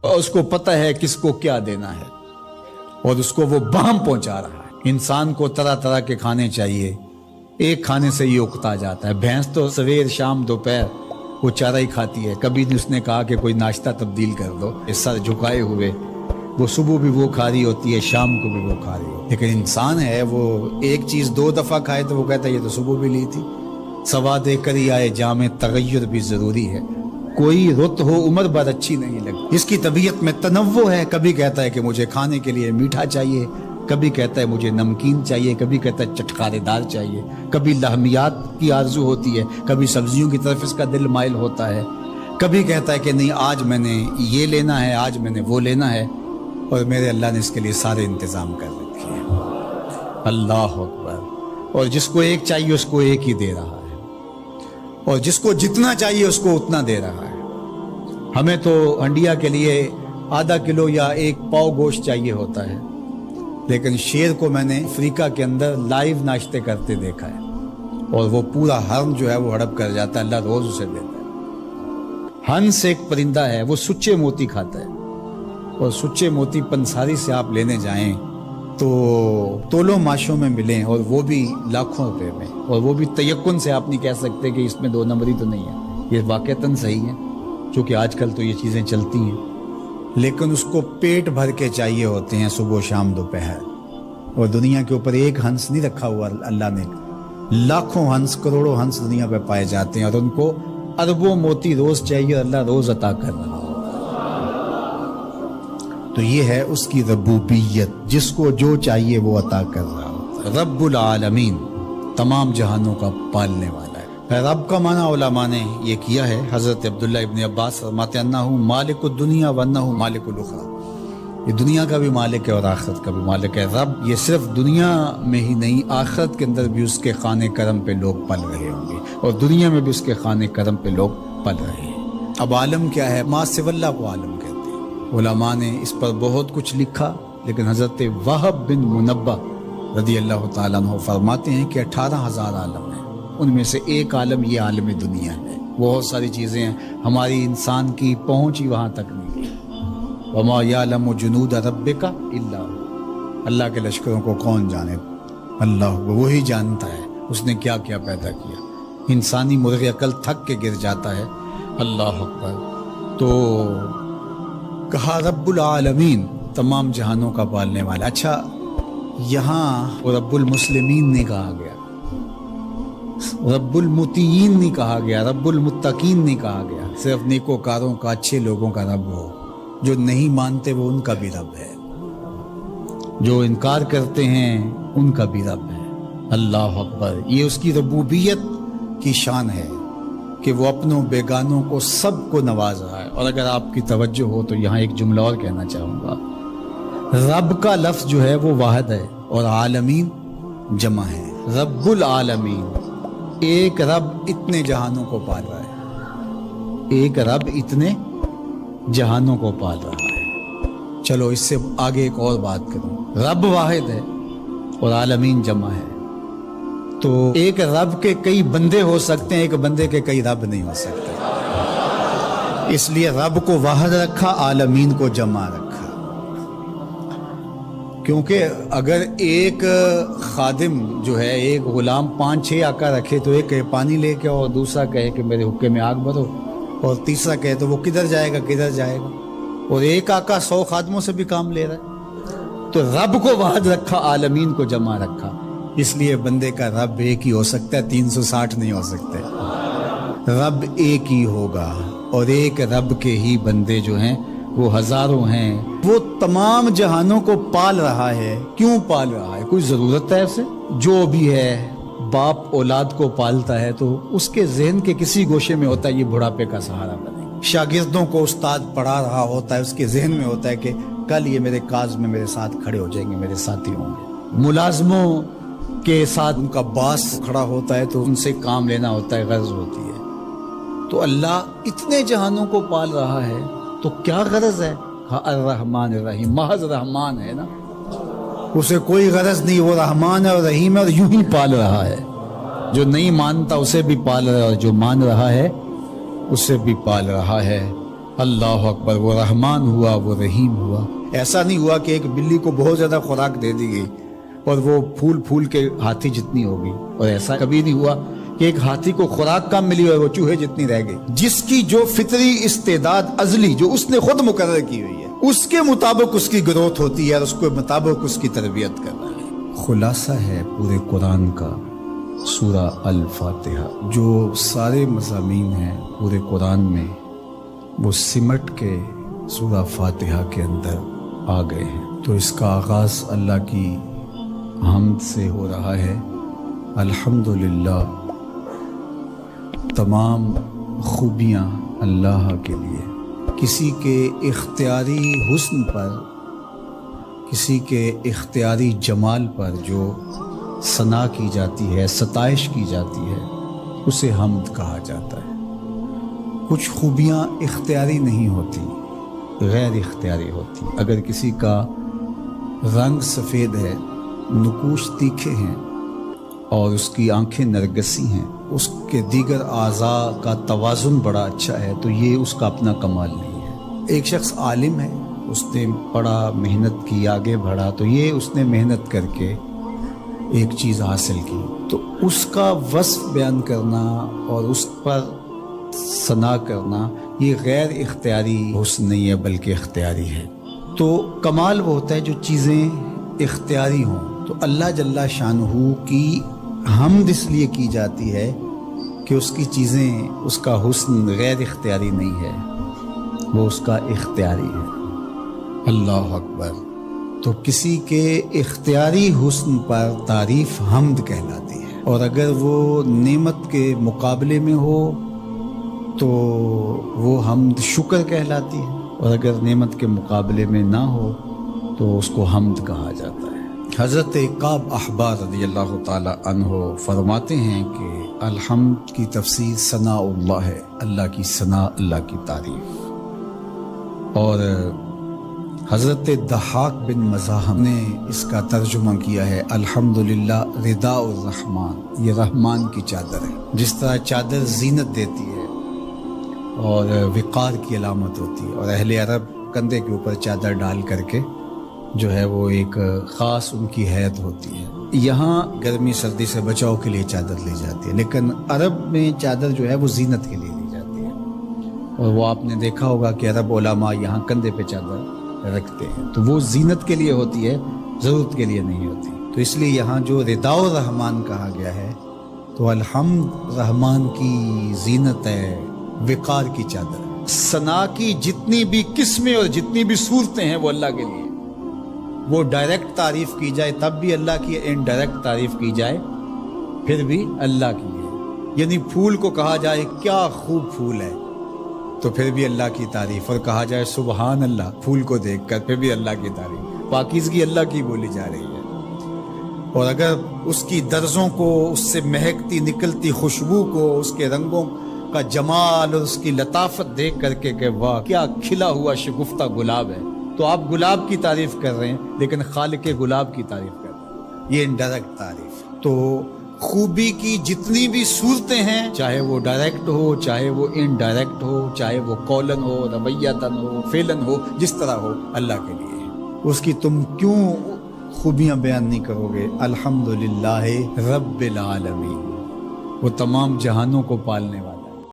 اور اس کو پتہ ہے کس کو کیا دینا ہے اور اس کو وہ بہم پہنچا رہا ہے۔ انسان کو طرح طرح کے کھانے چاہیے، ایک کھانے سے یہ اکتا جاتا ہے۔ بھینس تو سویر شام دوپہر وہ چارہ ہی کھاتی ہے، کبھی نہیں اس نے کہا کہ کوئی ناشتہ تبدیل کر دو۔ سر جھکائے ہوئے وہ صبح بھی وہ کھا رہی ہوتی ہے، شام کو بھی وہ کھا رہی ہوتی ہے۔ لیکن انسان ہے وہ ایک چیز 2 دفعہ کھائے تو وہ کہتا ہے یہ تو صبح بھی لی تھی۔ سوا دے کر ہی آئے جام تغیر بھی ضروری ہے، کوئی رت ہو عمر بھر اچھی نہیں لگتی۔ اس کی طبیعت میں تنوع ہے، کبھی کہتا ہے کہ مجھے کھانے کے لیے میٹھا چاہیے، کبھی کہتا ہے مجھے نمکین چاہیے، کبھی کہتا ہے چٹکارے دار چاہیے، کبھی لحمیات کی آرزو ہوتی ہے، کبھی سبزیوں کی طرف اس کا دل مائل ہوتا ہے، کبھی کہتا ہے کہ نہیں آج میں نے یہ لینا ہے، آج میں نے وہ لینا ہے، اور میرے اللہ نے اس کے لیے سارے انتظام کر رکھے ہیں۔ اللہ اکبر۔ اور جس کو ایک چاہیے اس کو ایک ہی دے رہا ہے، اور جس کو جتنا چاہیے اس کو اتنا دے رہا ہے۔ ہمیں تو ہنڈیا کے لیے ½ کلو یا 1 پاؤ گوشت چاہیے ہوتا ہے، لیکن شیر کو میں نے افریقہ کے اندر لائیو ناشتے کرتے دیکھا ہے، اور وہ پورا حرم جو ہے وہ ہڑپ کر جاتا ہے، اللہ روز اسے دیتا ہے۔ ہنس ایک پرندہ ہے، وہ سچے موتی کھاتا ہے، اور سچے موتی پنساری سے آپ لینے جائیں تو تولوں ماشوں میں ملیں، اور وہ بھی لاکھوں روپے میں، اور وہ بھی تیقن سے آپ نہیں کہہ سکتے کہ اس میں 2 نمبری تو نہیں ہے، یہ واقعتاً صحیح ہے، چونکہ آج کل تو یہ چیزیں چلتی ہیں، لیکن اس کو پیٹ بھر کے چاہیے ہوتے ہیں صبح شام دوپہر۔ اور دنیا کے اوپر ایک ہنس نہیں رکھا ہوا اللہ نے، لاکھوں ہنس کروڑوں ہنس دنیا پہ پائے جاتے ہیں، اور ان کو اربوں موتی روز چاہیے، اللہ روز عطا کر رہا ہو۔ تو یہ ہے اس کی ربوبیت، جس کو جو چاہیے وہ عطا کر رہا ہو۔ رب العالمین، تمام جہانوں کا پالنے والا ہے۔ رب کا معنی علماء نے یہ کیا ہے، حضرت عبداللہ ابن عباس فرماتے ہیں انہ مالک الدنیا وانہ مالک الاخرى، یہ دنیا کا بھی مالک ہے اور آخرت کا بھی مالک ہے۔ رب یہ صرف دنیا میں ہی نہیں، آخرت کے اندر بھی اس کے خانے کرم پہ لوگ پل رہے ہوں گے، اور دنیا میں بھی اس کے خانے کرم پہ لوگ پل رہے ہیں۔ اب عالم کیا ہے؟ ما سوی اللہ کو عالم کہتے ہیں۔ علماء نے اس پر بہت کچھ لکھا، لیکن حضرت وہب بن منبہ رضی اللہ تعالیٰ عنہ فرماتے ہیں کہ 18,000 عالم ہیں، ان میں سے ایک عالم یہ عالم دنیا ہے۔ بہت ساری چیزیں ہیں، ہماری انسان کی پہنچ ہی وہاں تک نہیں ہے۔ وما یعلم جنود ربک الا هو، اللہ کے لشکروں کو کون جانے؟ اللہ، وہی جانتا ہے اس نے کیا کیا پیدا کیا۔ انسانی مرغ عقل تھک کے گر جاتا ہے۔ اللہ اکبر۔ تو کہا رب العالمین، تمام جہانوں کا پالنے والا۔ اچھا، یہاں رب المسلمین نہیں کہا گیا، رب المطیعین نہیں کہا گیا، رب المتقین نہیں کہا گیا۔ صرف نیکوکاروں کا، اچھے لوگوں کا رب ہو، جو نہیں مانتے وہ ان کا بھی رب ہے، جو انکار کرتے ہیں ان کا بھی رب ہے۔ اللہ اکبر۔ یہ اس کی ربوبیت کی شان ہے کہ وہ اپنوں بیگانوں کو سب کو نواز رہا ہے۔ اور اگر آپ کی توجہ ہو تو یہاں ایک جملہ اور کہنا چاہوں گا، رب کا لفظ جو ہے وہ واحد ہے اور عالمین جمع ہے۔ رب العالمین، ایک رب اتنے جہانوں کو پال رہا ہے، ایک رب اتنے جہانوں کو پال رہا ہے۔ چلو اس سے آگے ایک اور بات کروں، رب واحد ہے اور عالمین جمع ہے، تو ایک رب کے کئی بندے ہو سکتے ہیں، ایک بندے کے کئی رب نہیں ہو سکتے۔ اس لیے رب کو واحد رکھا، عالمین کو جمع رکھا، کیونکہ اگر ایک خادم جو ہے، ایک غلام 5-6 آقا رکھے تو ایک کہے پانی لے کے، اور دوسرا کہے کہ میرے حقے میں آگ بھرو، اور تیسرا کہے تو وہ کدھر جائے گا کدھر جائے گا، اور ایک آقا 100 خادموں سے بھی کام لے رہا ہے۔ تو رب کو واحد رکھا، عالمین کو جمع رکھا، اس لیے بندے کا رب ایک ہی ہو سکتا ہے، 360 نہیں ہو سکتے۔ رب ایک ہی ہوگا، اور ایک رب کے ہی بندے جو ہیں وہ ہزاروں ہیں۔ وہ تمام جہانوں کو پال رہا ہے۔ کیوں پال رہا ہے؟ کوئی ضرورت ہے اسے؟ جو بھی ہے، باپ اولاد کو پالتا ہے تو اس کے ذہن کے کسی گوشے میں ہوتا ہے یہ بڑھاپے کا سہارا بنے۔ شاگردوں کو استاد پڑھا رہا ہوتا ہے، اس کے ذہن میں ہوتا ہے کہ کل یہ میرے کاز میں میرے ساتھ کھڑے ہو جائیں گے، میرے ساتھی ہوں گے۔ ملازموں کے ساتھ ان کا باس کھڑا ہوتا ہے تو ان سے کام لینا ہوتا ہے، غرض ہوتی ہے۔ تو اللہ اتنے جہانوں کو پال رہا ہے تو کیا غرض ہے؟ الرحمن الرحیم، محض رحمان ہے نا، اسے کوئی غرض نہیں، وہ رحمان ہے اور رحیم ہے، اور یوں ہی پال رہا ہے۔ جو نہیں مانتا اسے بھی پال رہا ہے، اور جو مان رہا ہے اسے بھی پال رہا ہے۔ اللہ اکبر، وہ رحمان ہوا، وہ رحیم ہوا۔ ایسا نہیں ہوا کہ ایک بلی کو بہت زیادہ خوراک دے دی گئی اور وہ پھول پھول کے ہاتھی جتنی ہو گئی، اور ایسا کبھی نہیں ہوا کہ ایک ہاتھی کو خوراک کم ملی اور وہ چوہے جتنی رہ گئی۔ جس کی جو فطری استعداد ازلی جو اس نے خود مقرر کی ہوئی ہے، اس کے مطابق اس کی گروتھ ہوتی ہے اور اس کے مطابق اس کی تربیت کرنا ہے۔ خلاصہ ہے پورے قرآن کا سورہ الفاتحہ، جو سارے مضامین ہیں پورے قرآن میں وہ سمٹ کے سورہ فاتحہ کے اندر آ گئے ہیں۔ تو اس کا آغاز اللہ کی حمد سے ہو رہا ہے۔ الحمدللہ، تمام خوبیاں اللہ کے لیے۔ کسی کے اختیاری حسن پر، کسی کے اختیاری جمال پر جو ثنا کی جاتی ہے، ستائش کی جاتی ہے، اسے حمد کہا جاتا ہے۔ کچھ خوبیاں اختیاری نہیں ہوتی، غیر اختیاری ہوتی۔ اگر کسی کا رنگ سفید ہے، نقوش تیکھے ہیں اور اس کی آنکھیں نرگسی ہیں، اس کے دیگر اعضاء کا توازن بڑا اچھا ہے، تو یہ اس کا اپنا کمال نہیں ہے۔ ایک شخص عالم ہے، اس نے پڑھا، محنت کی، آگے بڑھا، تو یہ اس نے محنت کر کے ایک چیز حاصل کی، تو اس کا وصف بیان کرنا اور اس پر ثنا کرنا یہ غیر اختیاری حسن نہیں ہے بلکہ اختیاری ہے۔ تو کمال وہ ہوتا ہے جو چیزیں اختیاری ہوں۔ تو اللہ جل شانہ کی حمد اس لیے کی جاتی ہے کہ اس کی چیزیں، اس کا حسن غیر اختیاری نہیں ہے، وہ اس کا اختیاری ہے۔ اللہ اکبر۔ تو کسی کے اختیاری حسن پر تعریف حمد کہلاتی ہے، اور اگر وہ نعمت کے مقابلے میں ہو تو وہ حمد شکر کہلاتی ہے، اور اگر نعمت کے مقابلے میں نہ ہو تو اس کو حمد کہا جاتا ہے۔ حضرت کعب احبار رضی اللہ تعالی عنہ فرماتے ہیں کہ الحمد کی تفسیر ثناء اللہ ہے، اللہ کی ثنا، اللہ کی تعریف۔ اور حضرت ضحاک بن مزاحم نے اس کا ترجمہ کیا ہے الحمدللہ رداء الرحمن، یہ رحمان کی چادر ہے۔ جس طرح چادر زینت دیتی ہے اور وقار کی علامت ہوتی ہے، اور اہل عرب کندھے کے اوپر چادر ڈال کر کے جو ہے وہ ایک خاص ان کی حیت ہوتی ہے۔ یہاں گرمی سردی سے بچاؤ کے لیے چادر لی جاتی ہے، لیکن عرب میں چادر جو ہے وہ زینت کے لیے لی جاتی ہے، اور وہ آپ نے دیکھا ہوگا کہ عرب علماء یہاں کندھے پہ چادر رکھتے ہیں، تو وہ زینت کے لیے ہوتی ہے، ضرورت کے لیے نہیں ہوتی۔ تو اس لیے یہاں جو رداء الرحمن کہا گیا ہے، تو الحمد رحمان کی زینت ہے، وقار کی چادر ہے۔ ثنا کی جتنی بھی قسمیں اور جتنی بھی صورتیں ہیں وہ اللہ کے لیے، وہ ڈائریکٹ تعریف کی جائے تب بھی اللہ کی، انڈائریکٹ تعریف کی جائے پھر بھی اللہ کی ہے۔ یعنی پھول کو کہا جائے کیا خوب پھول ہے تو پھر بھی اللہ کی تعریف، اور کہا جائے سبحان اللہ پھول کو دیکھ کر پھر بھی اللہ کی تعریف، پاکیزگی اللہ کی بولی جا رہی ہے۔ اور اگر اس کی درزوں کو، اس سے مہکتی نکلتی خوشبو کو، اس کے رنگوں کا جمال اور اس کی لطافت دیکھ کر کے کہ واہ کیا کھلا ہوا شگفتہ گلاب ہے، تو آپ گلاب کی تعریف کر رہے ہیں لیکن خالق گلاب کی تعریف کر رہے ہیں، یہ انڈائریکٹ تعریف۔ تو خوبی کی جتنی بھی صورتیں ہیں، چاہے وہ ڈائریکٹ ہو، چاہے وہ انڈائریکٹ ہو، چاہے وہ قولن ہو، رویتن ہو، فعلن ہو، جس طرح ہو، اللہ کے لیے ہے۔ اس کی تم کیوں خوبیاں بیان نہیں کرو گے؟ الحمدللہ رب العالمین، وہ تمام جہانوں کو پالنے والا۔